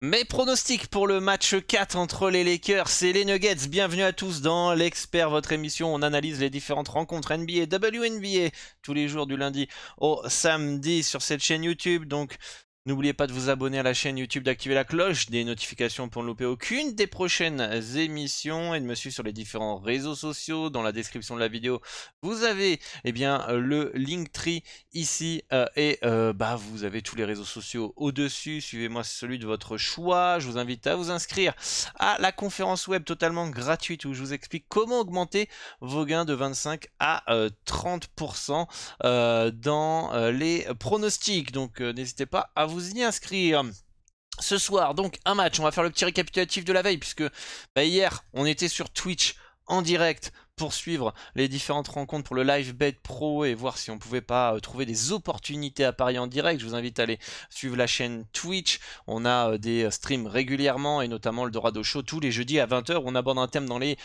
Mes pronostics pour le match 4 entre les Lakers et les Nuggets. Bienvenue à tous dans l'Expert, votre émission. On analyse les différentes rencontres NBA, WNBA tous les jours du lundi au samedi sur cette chaîne YouTube. Donc n'oubliez pas de vous abonner à la chaîne YouTube, d'activer la cloche des notifications pour ne louper aucune des prochaines émissions et de me suivre sur les différents réseaux sociaux. Dans la description de la vidéo, vous avez le Linktree ici vous avez tous les réseaux sociaux au-dessus. Suivez-moi celui de votre choix. Je vous invite à vous inscrire à la conférence web totalement gratuite où je vous explique comment augmenter vos gains de 25 à 30% dans les pronostics. Donc n'hésitez pas à vous y inscrire. Ce soir, donc un match, on va faire le petit récapitulatif de la veille puisque hier on était sur Twitch en direct pour suivre les différentes rencontres pour le Live Bet Pro et voir si on pouvait pas trouver des opportunités à parier en direct. Je vous invite à aller suivre la chaîne Twitch. On a des streams régulièrement et notamment le Dorado Show tous les jeudis à 20 h où on aborde un thème dans les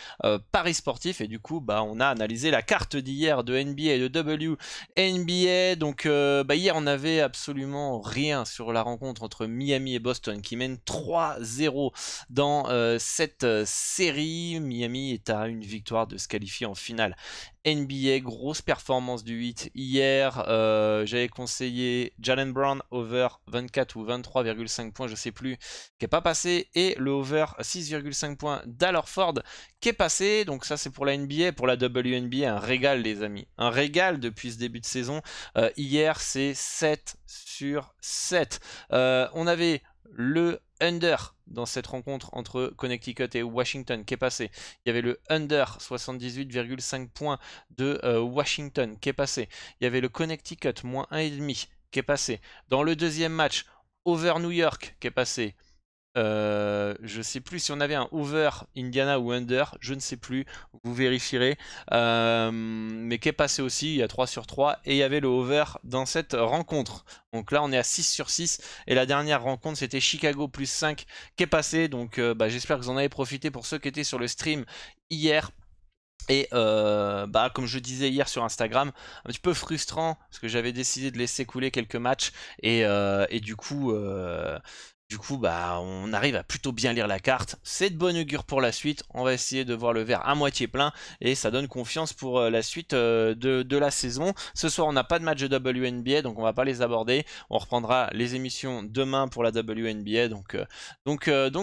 paris sportifs et du coup on a analysé la carte d'hier de NBA et de WNBA. Donc hier on n'avait absolument rien sur la rencontre entre Miami et Boston qui mène 3-0 dans cette série. Miami est à une victoire de se qualifier en finale NBA. Grosse performance du 8 hier. J'avais conseillé Jaylen Brown over 24 ou 23,5 points, je sais plus, qui n'est pas passé, et le over 6,5 points d'Alorford qui est passé. Donc ça c'est pour la NBA. Pour la WNBA, un régal les amis, un régal depuis ce début de saison. Hier c'est 7 sur 7. On avait le under dans cette rencontre entre Connecticut et Washington qui est passé. Il y avait le under 78,5 points de Washington qui est passé. Il y avait le Connecticut moins 1,5 qui est passé. Dans le deuxième match, over New York qui est passé. Je sais plus si on avait un over Indiana ou under, je ne sais plus, vous vérifierez, mais qui est passé aussi. Il y a 3 sur 3 et il y avait le over dans cette rencontre. Donc là on est à 6 sur 6 et la dernière rencontre c'était Chicago plus 5 qui est passé. Donc j'espère que vous en avez profité pour ceux qui étaient sur le stream hier. Et comme je disais hier sur Instagram, un petit peu frustrant parce que j'avais décidé de laisser couler quelques matchs et du coup on arrive à plutôt bien lire la carte. C'est de bonne augure pour la suite. On va essayer de voir le verre à moitié plein et ça donne confiance pour la suite de la saison. Ce soir, on n'a pas de match de WNBA, donc on va pas les aborder. On reprendra les émissions demain pour la WNBA. Donc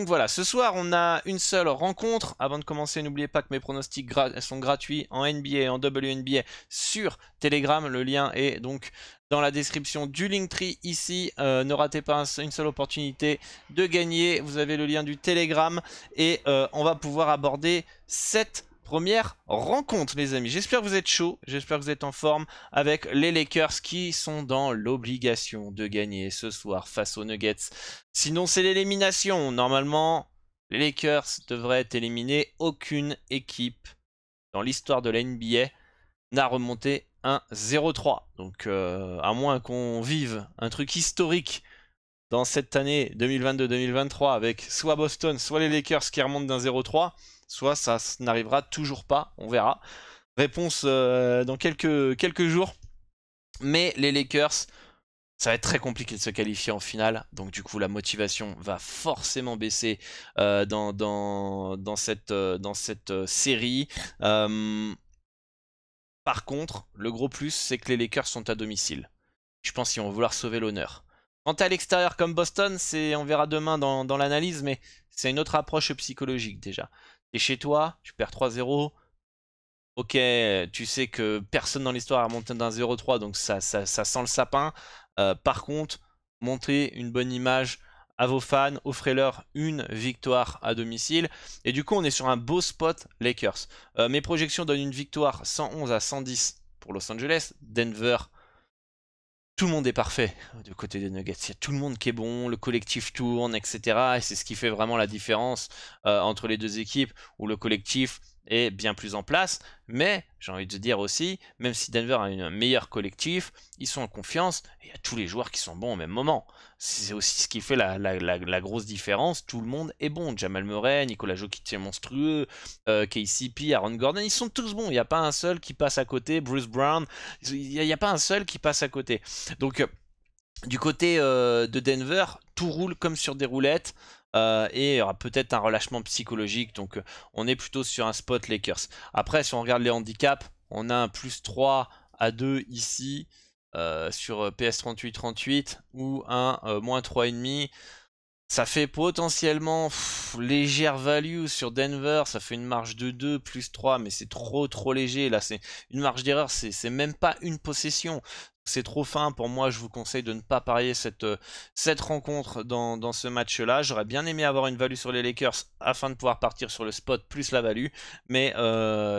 voilà. Ce soir, on a une seule rencontre. Avant de commencer, n'oubliez pas que mes pronostics sont gratuits en NBA et en WNBA sur Telegram. Le lien est donc dans la description du Linktree ici. Ne ratez pas une seule opportunité de gagner. Vous avez le lien du Telegram et on va pouvoir aborder cette première rencontre les amis. J'espère que vous êtes chaud, j'espère que vous êtes en forme avec les Lakers qui sont dans l'obligation de gagner ce soir face aux Nuggets. Sinon c'est l'élimination. Normalement les Lakers devraient être éliminés. Aucune équipe dans l'histoire de la NBA n'a remonté un 0-3. Donc à moins qu'on vive un truc historique dans cette année 2022-2023 avec soit Boston, soit les Lakers qui remontent d'un 0-3, soit ça n'arrivera toujours pas, on verra. Réponse dans quelques jours. Mais les Lakers, ça va être très compliqué de se qualifier en finale, donc du coup la motivation va forcément baisser dans cette série. Par contre, le gros plus, c'est que les Lakers sont à domicile. Je pense qu'ils vont vouloir sauver l'honneur. Quand t'es à l'extérieur comme Boston, on verra demain dans l'analyse, mais c'est une autre approche psychologique déjà. T'es chez toi, tu perds 3-0. Ok, tu sais que personne dans l'histoire a monté d'un 0-3, donc ça sent le sapin. Par contre, montrer une bonne image à vos fans, offrez-leur une victoire à domicile. Et du coup, on est sur un beau spot Lakers. Mes projections donnent une victoire 111 à 110 pour Los Angeles. Denver, tout le monde est parfait du côté des Nuggets. Il y a tout le monde qui est bon, le collectif tourne, etc. Et c'est ce qui fait vraiment la différence entre les deux équipes, où le collectif est bien plus en place. Mais j'ai envie de dire aussi, même si Denver a un meilleur collectif, ils sont en confiance et il y a tous les joueurs qui sont bons au même moment. C'est aussi ce qui fait la grosse différence. Tout le monde est bon. Jamal Murray, Nikola Jokic est monstrueux, KCP, Aaron Gordon, ils sont tous bons. Il n'y a pas un seul qui passe à côté. Bruce Brown, il n'y a pas un seul qui passe à côté. Donc du côté de Denver, tout roule comme sur des roulettes. et il y aura peut-être un relâchement psychologique. Donc on est plutôt sur un spot Lakers. Après, si on regarde les handicaps, on a un +3 à 2 ici sur PS38-38 ou un -3,5. Ça fait potentiellement légère value sur Denver, ça fait une marge de 2, +3, mais c'est trop léger. Là, c'est une marge d'erreur, c'est même pas une possession. C'est trop fin. Pour moi, je vous conseille de ne pas parier cette rencontre dans ce match-là. J'aurais bien aimé avoir une value sur les Lakers afin de pouvoir partir sur le spot plus la value, mais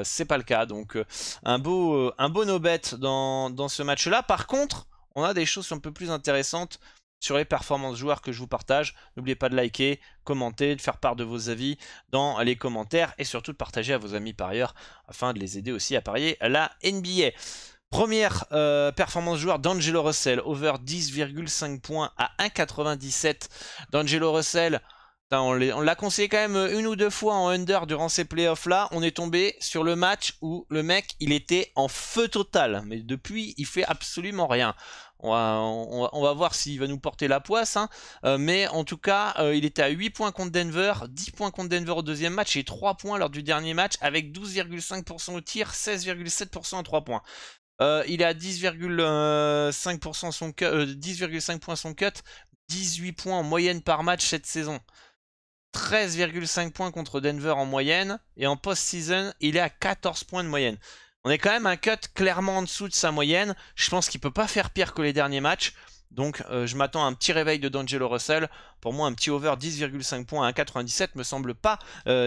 c'est pas le cas. Donc, un beau no-bet dans ce match-là. Par contre, on a des choses un peu plus intéressantes sur les performances joueurs que je vous partage. N'oubliez pas de liker, commenter, de faire part de vos avis dans les commentaires et surtout de partager à vos amis par ailleurs afin de les aider aussi à parier à la NBA. Première performance joueur d'Angelo Russell, over 10,5 points à 1,97. D'Angelo Russell, on l'a conseillé quand même une ou deux fois en under durant ces playoffs là. On est tombé sur le match où le mec il était en feu total, mais depuis il fait absolument rien. On va voir s'il va nous porter la poisse, hein. Mais en tout cas il était à 8 points contre Denver, 10 points contre Denver au deuxième match et 3 points lors du dernier match avec 12,5% au tir, 16,7% à 3 points. Il est à 10,5% son 10,5 points son cut, 18 points en moyenne par match cette saison. 13,5 points contre Denver en moyenne. Et en post-season, il est à 14 points de moyenne. On est quand même un cut clairement en dessous de sa moyenne. Je pense qu'il ne peut pas faire pire que les derniers matchs. Donc je m'attends à un petit réveil de D'Angelo Russell. Pour moi, un petit over 10,5 points à 1,97 me semble pas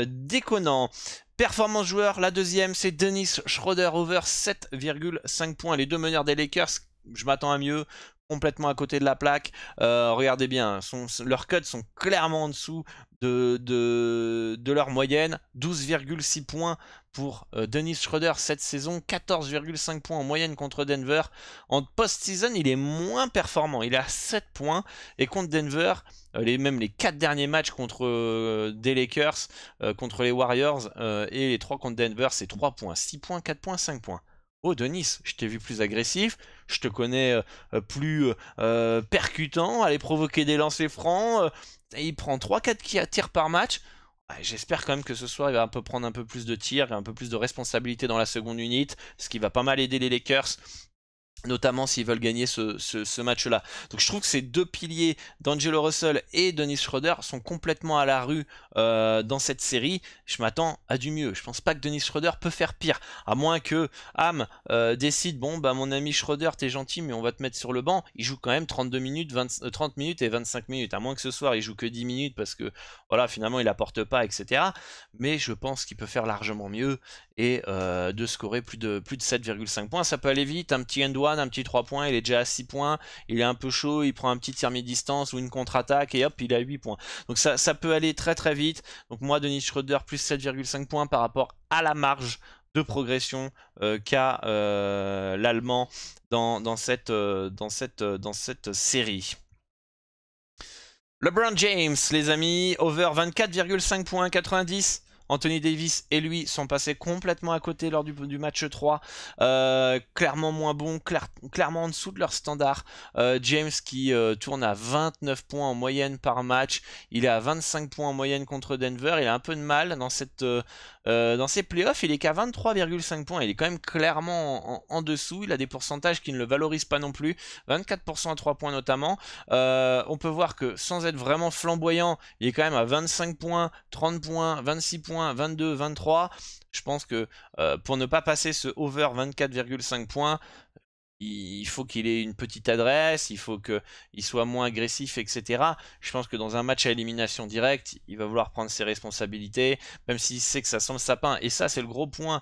déconnant. Performance joueur, la deuxième, c'est Dennis Schroeder, over 7,5 points. Les deux meneurs des Lakers, je m'attends à mieux. Complètement à côté de la plaque. Regardez bien, leurs cuts sont clairement en dessous de leur moyenne. 12,6 points pour Dennis Schroeder cette saison, 14,5 points en moyenne contre Denver. En post-season, il est moins performant, il est à 7 points. Et contre Denver, même les 4 derniers matchs contre des Lakers, contre les Warriors, et les 3 contre Denver, c'est 3 points, 6 points, 4 points, 5 points. Oh Denis, je t'ai vu plus agressif, je te connais plus percutant, aller provoquer des lancers francs, il prend 3-4 tirs par match. J'espère quand même que ce soir il va prendre un peu plus de tirs et un peu plus de responsabilité dans la seconde unité, ce qui va pas mal aider les Lakers, notamment s'ils veulent gagner ce match-là. Donc je trouve que ces deux piliers d'Angelo Russell et Dennis Schroeder sont complètement à la rue dans cette série. Je m'attends à du mieux. Je pense pas que Dennis Schroeder peut faire pire. À moins que Ham décide, bon bah mon ami Schroeder, t'es gentil mais on va te mettre sur le banc. Il joue quand même 32 minutes, 30 minutes et 25 minutes. À moins que ce soir il joue que 10 minutes parce que voilà, finalement il apporte pas, etc. Mais je pense qu'il peut faire largement mieux et de scorer plus de 7,5 points. Ça peut aller vite, un petit end-one, un petit 3 points, il est déjà à 6 points, il est un peu chaud, il prend un petit tir mi-distance ou une contre-attaque et hop, il est à 8 points. Donc ça peut aller très vite. Donc moi, Dennis Schroeder, plus 7,5 points par rapport à la marge de progression qu'a l'Allemand dans cette série. LeBron James, les amis, over 24,5 points, 90. Anthony Davis et lui sont passés complètement à côté lors du match 3. Clairement moins bon, clairement en dessous de leur standard. James qui tourne à 29 points en moyenne par match. Il est à 25 points en moyenne contre Denver. Il a un peu de mal dans ces playoffs. Il est qu'à 23,5 points. Il est quand même clairement en dessous. Il a des pourcentages qui ne le valorisent pas non plus. 24% à 3 points notamment. On peut voir que sans être vraiment flamboyant, il est quand même à 25 points, 30 points, 26 points, 22, 23. Je pense que pour ne pas passer ce over 24,5 points, il faut qu'il ait une petite adresse, il faut qu'il soit moins agressif, etc. Je pense que dans un match à élimination directe, il va vouloir prendre ses responsabilités, même s'il sait que ça sent le sapin. Et ça, c'est le gros point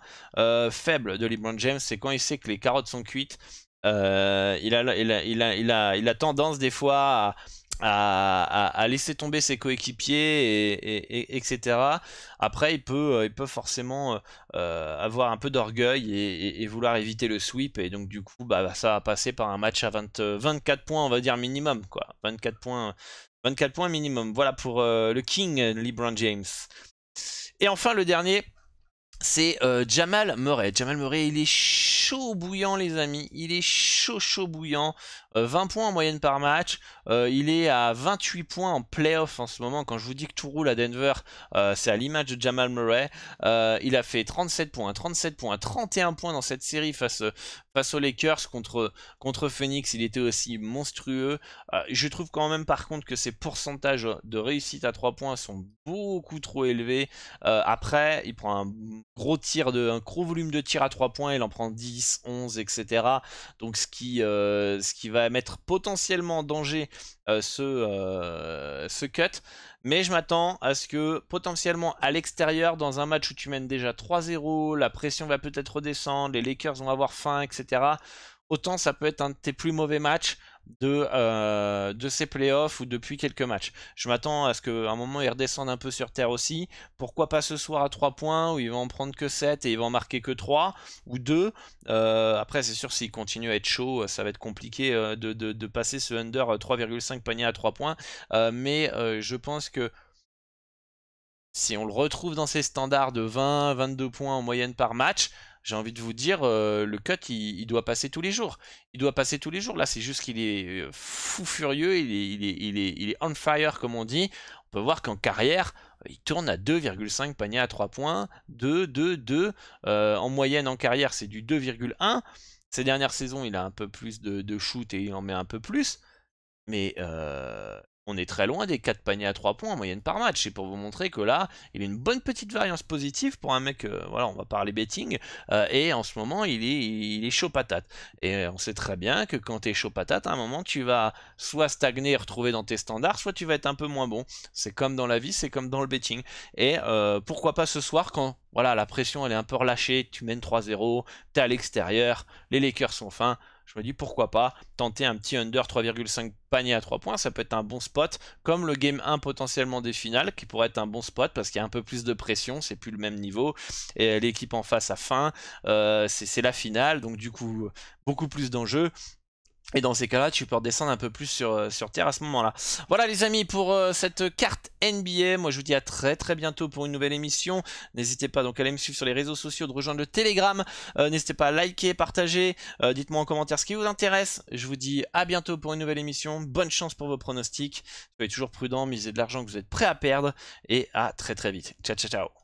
faible de LeBron James, c'est quand il sait que les carottes sont cuites. Il a tendance des fois à laisser tomber ses coéquipiers, etc. Après, il peut forcément avoir un peu d'orgueil et vouloir éviter le sweep. Et donc, du coup, bah, ça va passer par un match à 24 points, on va dire minimum, quoi. 24 points minimum. Voilà pour le King, LeBron James. Et enfin, le dernier, c'est Jamal Murray. Jamal Murray, il est chaud bouillant, les amis. Il est chaud bouillant. 20 points en moyenne par match. Il est à 28 points en playoff en ce moment. Quand je vous dis que tout roule à Denver, c'est à l'image de Jamal Murray. Il a fait 37 points, 31 points dans cette série face aux Lakers contre Phoenix. Il était aussi monstrueux. Je trouve quand même par contre que ses pourcentages de réussite à 3 points sont beaucoup trop élevés. Après, il prend un gros volume de tir à 3 points. Il en prend 10, 11, etc. Donc ce qui va mettre potentiellement en danger ce cut. Mais je m'attends à ce que potentiellement à l'extérieur, dans un match où tu mènes déjà 3-0, la pression va peut-être redescendre, les Lakers vont avoir faim, etc. Autant ça peut être un de tes plus mauvais matchs de ces playoffs ou depuis quelques matchs. Je m'attends à ce qu'à un moment ils redescendent un peu sur terre aussi. Pourquoi pas ce soir à 3 points où ils vont en prendre que 7 et ils vont en marquer que 3 ou 2. Après c'est sûr s'ils continuent à être chauds, ça va être compliqué de passer ce under 3,5 paniers à 3 points. Mais je pense que si on le retrouve dans ses standards de 20-22 points en moyenne par match, j'ai envie de vous dire, le cut, il doit passer tous les jours. Il doit passer tous les jours. Là, c'est juste qu'il est fou furieux, il est on fire, comme on dit. On peut voir qu'en carrière, il tourne à 2,5 paniers à 3 points. 2, 2, 2. En moyenne, en carrière, c'est du 2,1. Ces dernières saisons, il a un peu plus de shoot et il en met un peu plus. Mais on est très loin des 4 paniers à 3 points en moyenne par match. C'est pour vous montrer que là, il a une bonne petite variance positive pour un mec, voilà, on va parler betting. Et en ce moment, il est chaud patate. Et on sait très bien que quand tu es chaud patate, à un moment, tu vas soit stagner et retrouver dans tes standards, soit tu vas être un peu moins bon. C'est comme dans la vie, c'est comme dans le betting. Et pourquoi pas ce soir quand voilà, la pression elle est un peu relâchée, tu mènes 3-0, tu es à l'extérieur, les Lakers sont fins. Je me dis pourquoi pas tenter un petit under 3,5 panier à 3 points, ça peut être un bon spot, comme le game 1 potentiellement des finales, qui pourrait être un bon spot parce qu'il y a un peu plus de pression, c'est plus le même niveau, et l'équipe en face a faim, c'est la finale, donc du coup beaucoup plus d'enjeux. Et dans ces cas-là, tu peux redescendre un peu plus sur terre à ce moment-là. Voilà les amis pour cette carte NBA. Moi je vous dis à très très bientôt pour une nouvelle émission. N'hésitez pas donc à aller me suivre sur les réseaux sociaux, de rejoindre le Telegram. N'hésitez pas à liker, partager. Dites-moi en commentaire ce qui vous intéresse. Je vous dis à bientôt pour une nouvelle émission. Bonne chance pour vos pronostics. Soyez toujours prudents, misez de l'argent que vous êtes prêts à perdre. Et à très très vite. Ciao ciao ciao.